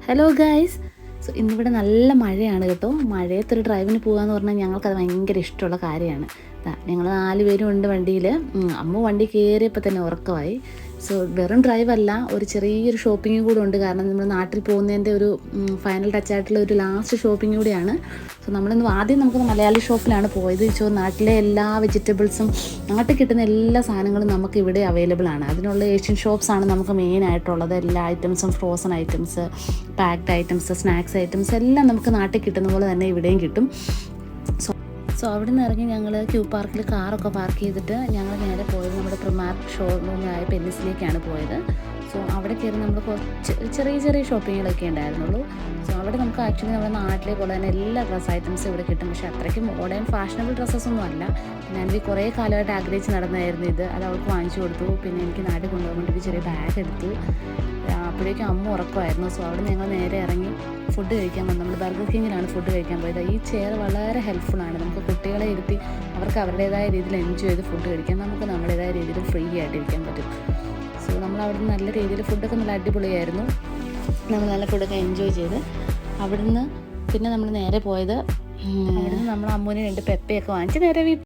Hello guys. So ഇന്നിവിടെ നല്ല മഴയാണ് കേട്ടോ. മഴയത്തൊരു ഡ്രൈവിന് പോകാമെന്ന് പറഞ്ഞാൽ ഞങ്ങൾക്കത് ഭയങ്കര ഇഷ്ടമുള്ള കാര്യമാണ്. ഞങ്ങൾ 4 പേരും ഉണ്ട് വണ്ടിയിൽ. അമ്മ വണ്ടി കയറിയപ്പോൾ തന്നെ ഉറക്കമായി. സോ വെറും ഡ്രൈവല്ല, ഒരു ചെറിയൊരു ഷോപ്പിംഗ് കൂടെ ഉണ്ട്. കാരണം നമ്മൾ നാട്ടിൽ പോകുന്നതിൻ്റെ ഒരു ഫൈനൽ ടച്ചായിട്ടുള്ള ഒരു ലാസ്റ്റ് ഷോപ്പിംഗ് കൂടിയാണ്. സോ നമ്മളിന്ന് ആദ്യം നമുക്ക് മലയാളി ഷോപ്പിലാണ് പോയത്. നാട്ടിലെ എല്ലാ വെജിറ്റബിൾസും, നാട്ടിൽ കിട്ടുന്ന എല്ലാ സാധനങ്ങളും നമുക്ക് ഇവിടെ അവൈലബിൾ ആണ്. അതിനുള്ള ഏഷ്യൻ ഷോപ്സാണ് നമുക്ക് മെയിൻ ആയിട്ടുള്ളത്. എല്ലാ ഐറ്റംസും, frozen items, packed items, snacks items എല്ലാം നമുക്ക് നാട്ടിൽ കിട്ടുന്ന പോലെ തന്നെ ഇവിടെയും കിട്ടും. സോ അവിടെ നിന്ന് ഇറങ്ങി ഞങ്ങൾ ക്യൂ പാർക്കിൽ കാറൊക്കെ പാർക്ക് ചെയ്തിട്ട് ഞങ്ങൾ നേരെ പോയത് നമ്മുടെ പ്രിമാർ ഷോറൂമായ പെന്നിസിലേക്കാണ് പോയത്. സോ അവിടെ കയറി നമ്മൾ കുറച്ച് ചെറിയ ചെറിയ ഷോപ്പിങ്ങുകളൊക്കെ ഉണ്ടായിരുന്നുള്ളൂ. സോ അവിടെ നമുക്ക് ആക്ച്വലി നമ്മുടെ നാട്ടിലെ പോലെ തന്നെ എല്ലാ ഡ്രസ്സ് ഐറ്റംസും ഇവിടെ കിട്ടും. പക്ഷേ അത്രയ്ക്ക് മോഡേൺ ഫാഷനബിൾ ഡ്രസ്സസൊന്നും അല്ല. പിന്നെ എനിക്ക് കുറേ കാലമായിട്ട് ആഗ്രഹിച്ച് നടന്നായിരുന്നു ഇത്. അത് അവൾക്ക് വാങ്ങിച്ചു കൊടുത്തു. പിന്നെ എനിക്ക് നാട്ടിൽ കൊണ്ടുപോകാൻ വേണ്ടി ചെറിയ ബാഗ് എടുത്തു. അപ്പോഴേക്കും അമ്മ ഉറക്കമായിരുന്നു. സോ അവിടെ ഞങ്ങൾ നേരെ ഇറങ്ങി ഫുഡ് കഴിക്കാൻ വന്നു. നമ്മൾ ബർഗർ കിങ്ങിലാണ് ഫുഡ് കഴിക്കാൻ പോയത്. ഈ ചെയർ വളരെ ഹെൽപ്ഫുള്ളാണ്. നമുക്ക് കുട്ടികളെ ഇരുത്തി അവർക്ക് അവരുടേതായ രീതിയിൽ എൻജോയ് ചെയ്ത് ഫുഡ് കഴിക്കാം. നമുക്ക് നമ്മുടേതായ രീതിയിൽ ഫ്രീ ആയിട്ട് ഇരിക്കാൻ പറ്റും. സോ നമ്മൾ അവിടെ നല്ല രീതിയിൽ ഫുഡൊക്കെ നല്ല അടിപൊളിയായിരുന്നു. നമ്മൾ നല്ല ഫുഡൊക്കെ എൻജോയ് ചെയ്ത് അവിടുന്ന് പിന്നെ നമ്മൾ നേരെ പോയത്, അവിടുന്ന് നമ്മൾ അമ്മൂന് 2 പെപ്പയൊക്കെ വാങ്ങിച്ച് നേരെ